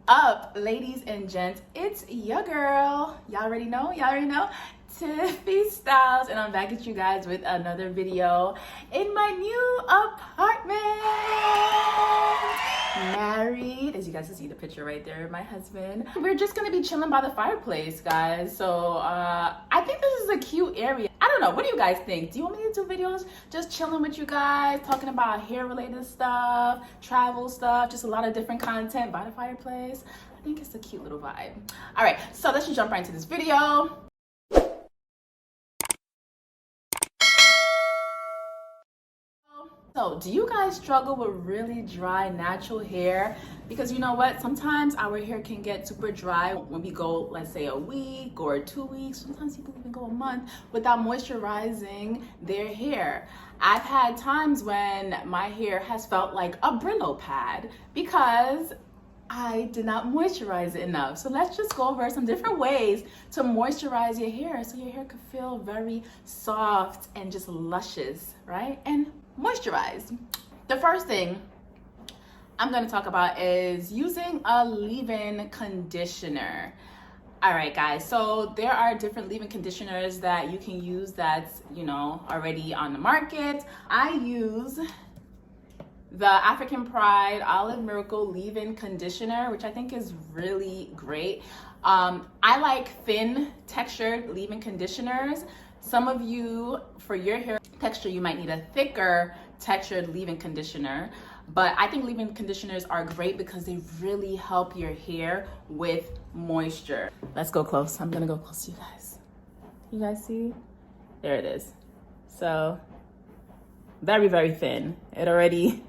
up, ladies and gents? It's your girl. Y'all already know, Tiffy Styles, and I'm back at you guys with another video in my new apartment. Married, as you guys can see the picture right there, my husband. We're just gonna be chilling by the fireplace, guys. So I think this is a cute area. I don't know, what do you guys think? Do you want me to do videos just chilling with you guys, talking about hair related stuff, travel stuff, just a lot of different content by the fireplace? I think it's a cute little vibe. All right, so let's just jump right into this video. So, do you guys struggle with really dry natural hair? Because you know what? Sometimes our hair can get super dry when we go, let's say, a week or 2 weeks. Sometimes people even go a month without moisturizing their hair. I've had times when my hair has felt like a Brillo pad because I did not moisturize it enough. So let's just go over some different ways to moisturize your hair so your hair could feel very soft and just luscious, right? And moisturized. The first thing I'm going to talk about is using a leave-in conditioner. All right, guys, so there are different leave-in conditioners that you can use that's, already on the market. I use the African Pride Olive Miracle leave-in conditioner, which I think is really great. I like thin textured leave-in conditioners. Some of you, for your hair texture, you might need a thicker textured leave-in conditioner, but I think leave-in conditioners are great because they really help your hair with moisture. Let's go close. I'm gonna go close to you guys. You guys see? There it is. So very, very thin. It already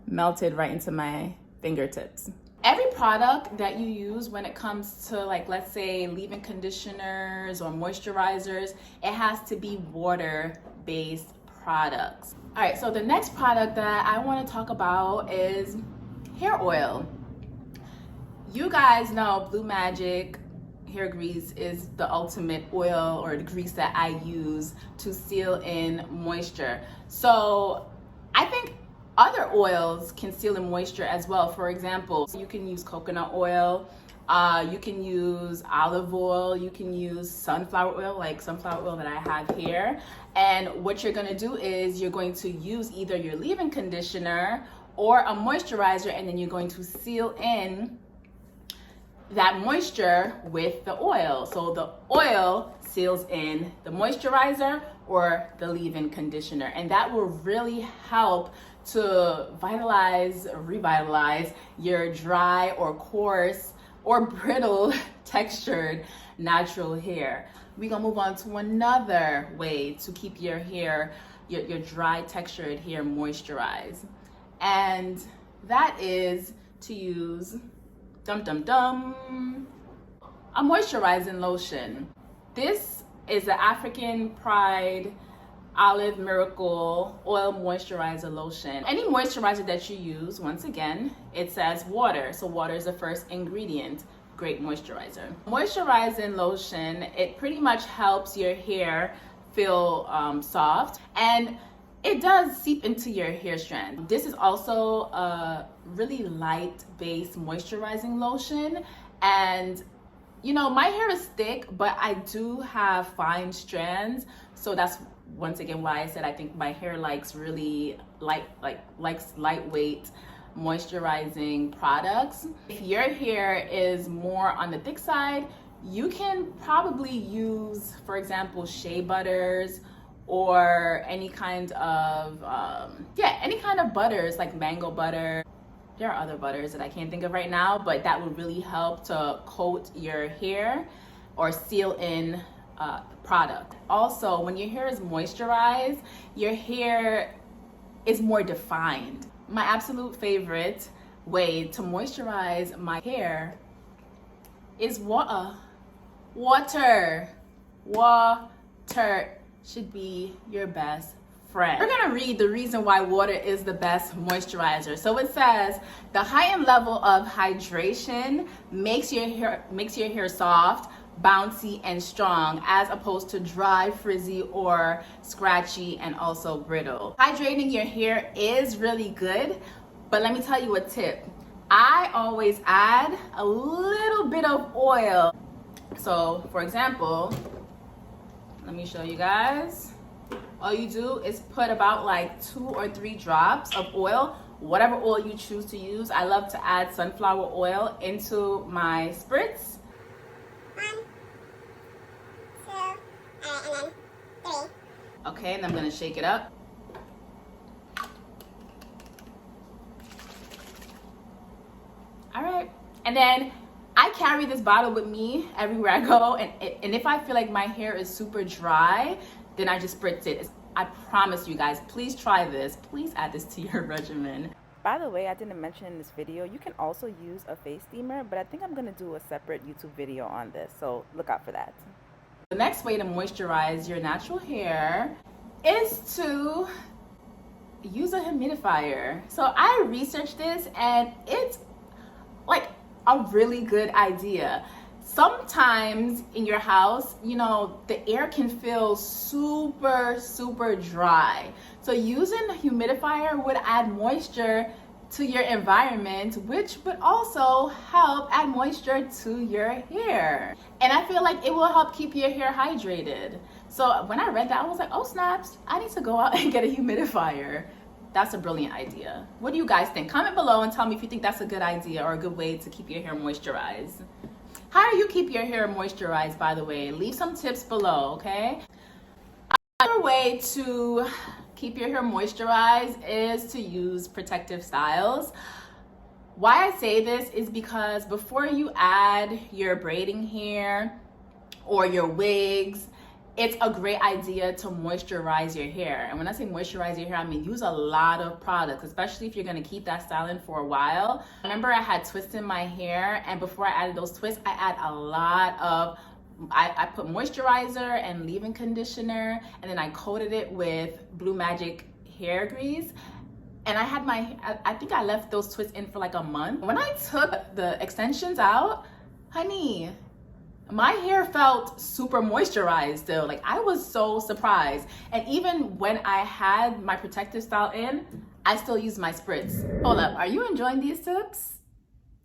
melted right into my fingertips. Every product that you use when it comes to, like, let's say leave-in conditioners or moisturizers, it has to be water-based products. All right, so the next product that I want to talk about is hair oil. You guys know Blue Magic hair grease is the ultimate oil or the grease that I use to seal in moisture. So I think other oils can seal in moisture as well. For example, you can use coconut oil, you can use olive oil, you can use sunflower oil, like sunflower oil that I have here. And what you're gonna do is you're going to use either your leave-in conditioner or a moisturizer, and then you're going to seal in that moisture with the oil. So the oil seals in the moisturizer or the leave-in conditioner, and that will really help to revitalize your dry or coarse or brittle textured natural hair. We're gonna move on to another way to keep your hair, your dry textured hair moisturized. And that is to use a moisturizing lotion. This is the African Pride Olive Miracle Oil Moisturizer Lotion. Any moisturizer that you use, once again, it says water. So water is the first ingredient. Great moisturizer. Moisturizing lotion, it pretty much helps your hair feel soft, and it does seep into your hair strand. This is also a really light based moisturizing lotion, and my hair is thick, but I do have fine strands, so that's once again why I said I think my hair likes really likes lightweight moisturizing products. If your hair is more on the thick side, you can probably use, for example, shea butters or any kind of butters like mango butter. There are other butters that I can't think of right now, but that would really help to coat your hair or seal in product. Also, when your hair is moisturized, your hair is more defined. My absolute favorite way to moisturize my hair is water. Water should be your best friend. We're gonna read the reason why water is the best moisturizer. So it says the heightened level of hydration makes your hair soft, bouncy, and strong, as opposed to dry, frizzy, or scratchy, and also brittle. Hydrating your hair is really good, but let me tell you a tip. I always add a little bit of oil. So for example, let me show you guys. All you do is put about like 2 or 3 drops of oil, whatever oil you choose to use. I love to add sunflower oil into my spritz. 1, 2, and then 3. Okay, and I'm gonna shake it up. All right, and then I carry this bottle with me everywhere I go, and if I feel like my hair is super dry, then I just spritz it. I promise you guys, please try this. Please add this to your regimen. By the way, I didn't mention in this video, you can also use a face steamer, but I think I'm gonna do a separate YouTube video on this, so look out for that. The next way to moisturize your natural hair is to use a humidifier. So I researched this and it's like a really good idea. Sometimes in your house, you know, the air can feel super dry. So using a humidifier would add moisture to your environment, which would also help add moisture to your hair. And I feel like it will help keep your hair hydrated. So when I read that, I was like, oh snaps, I need to go out and get a humidifier. That's a brilliant idea. What do you guys think? Comment below and tell me if you think that's a good idea or a good way to keep your hair moisturized. How do you keep your hair moisturized, by the way? Leave some tips below, okay? Another way to keep your hair moisturized is to use protective styles. Why I say this is because before you add your braiding hair or your wigs, it's a great idea to moisturize your hair. And when I say moisturize your hair, I mean use a lot of products, especially if you're gonna keep that style in for a while. I remember I had twists in my hair, and before I added those twists, I add a lot of, I put moisturizer and leave-in conditioner, and then I coated it with Blue Magic hair grease. And I had I think I left those twists in for like a month. When I took the extensions out, honey, my hair felt super moisturized still. Like I was so surprised. And even when I had my protective style in, I still use my spritz. Hold up, are you enjoying these tips?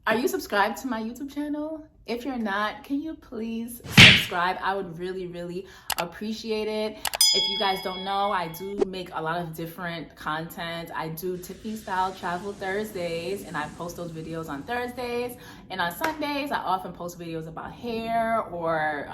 Are you subscribed to my YouTube channel? If you're not, can you please subscribe? I would really appreciate it. If you guys don't know, I do make a lot of different content. I do Tiffany Style Travel Thursdays, and I post those videos on Thursdays. And on Sundays, I often post videos about hair or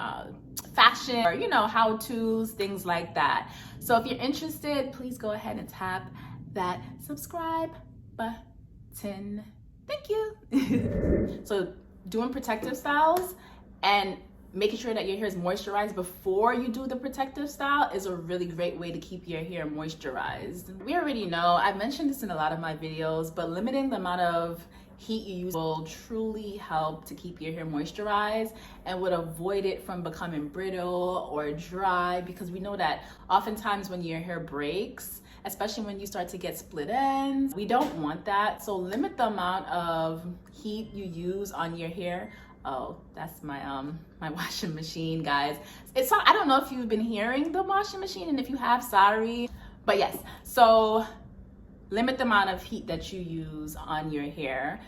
fashion, or, you know, how-tos, things like that. So if you're interested, please go ahead and tap that subscribe button. Thank you. So doing protective styles and making sure that your hair is moisturized before you do the protective style is a really great way to keep your hair moisturized. We already know, I've mentioned this in a lot of my videos, but limiting the amount of heat you use will truly help to keep your hair moisturized and would avoid it from becoming brittle or dry, because we know that oftentimes when your hair breaks, especially when you start to get split ends, we don't want that. So limit the amount of heat you use on your hair. Oh, that's my my washing machine, guys. I don't know if you've been hearing the washing machine, and if you have, sorry. But yes, so limit the amount of heat that you use on your hair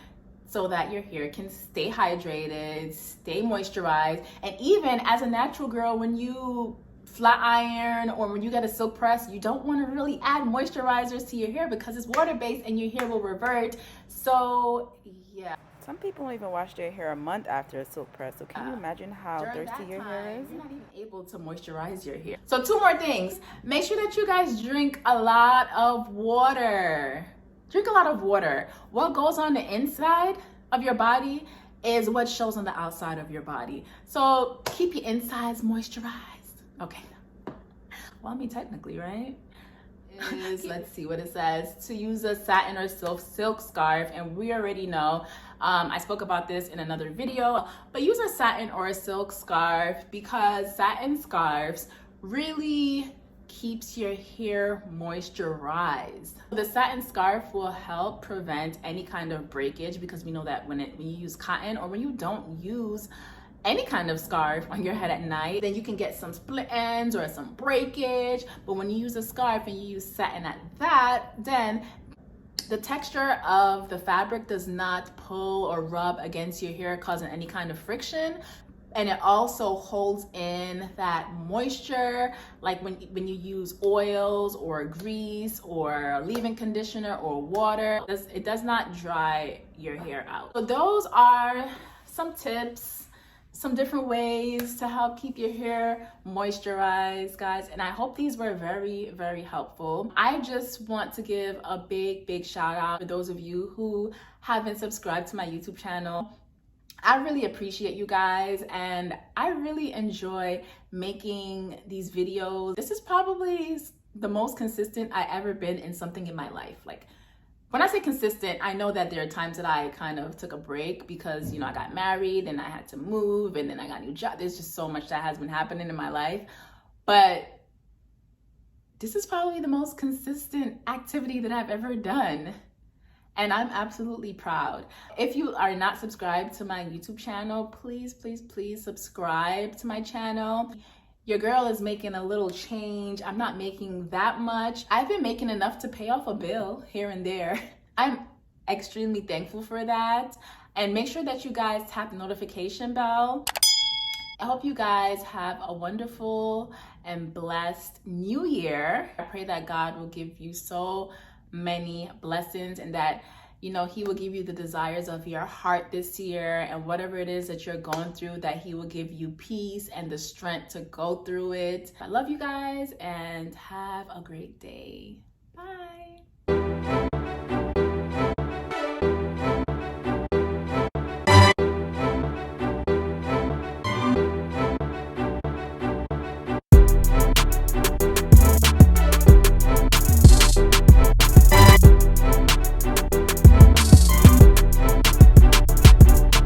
so that your hair can stay hydrated, stay moisturized. And even as a natural girl, when you flat iron or when you get a silk press, you don't want to really add moisturizers to your hair because it's water-based and your hair will revert. So yeah. Some people don't even wash their hair a month after a silk press, so can you imagine how thirsty your hair is? You're not even able to moisturize your hair. So 2 more things. Make sure that you guys drink a lot of water. Drink a lot of water. What goes on the inside of your body is what shows on the outside of your body. So keep your insides moisturized. Okay. Well, I mean, technically, right? Let's see what it says. To use a satin or silk scarf, and we already know, I spoke about this in another video, but use a satin or a silk scarf because satin scarves really keeps your hair moisturized. The satin scarf will help prevent any kind of breakage, because we know that when you use cotton or when you don't use any kind of scarf on your head at night, then you can get some split ends or some breakage. But when you use a scarf and you use satin at that, then The texture of the fabric does not pull or rub against your hair, causing any kind of friction. And it also holds in that moisture, like when you use oils or grease or leave-in conditioner or water. It does not dry your hair out. So those are some tips, some different ways to help keep your hair moisturized, guys. And I hope these were very, very helpful. I just want to give a big shout out to those of you who haven't subscribed to my YouTube channel. I really appreciate you guys, and I really enjoy making these videos. This is probably the most consistent I ever been in something in my life. Like, when I say consistent, I know that there are times that I kind of took a break because, you know, I got married and I had to move and then I got a new job. There's just so much that has been happening in my life. But this is probably the most consistent activity that I've ever done. And I'm absolutely proud. If you are not subscribed to my YouTube channel, please subscribe to my channel. Your girl is making a little change. I'm not making that much. I've been making enough to pay off a bill here and there. I'm extremely thankful for that. And make sure that you guys tap the notification bell. I hope you guys have a wonderful and blessed new year. I pray that God will give you so many blessings and that, you know, he will give you the desires of your heart this year, and whatever it is that you're going through, that he will give you peace and the strength to go through it. I love you guys and have a great day. Bye.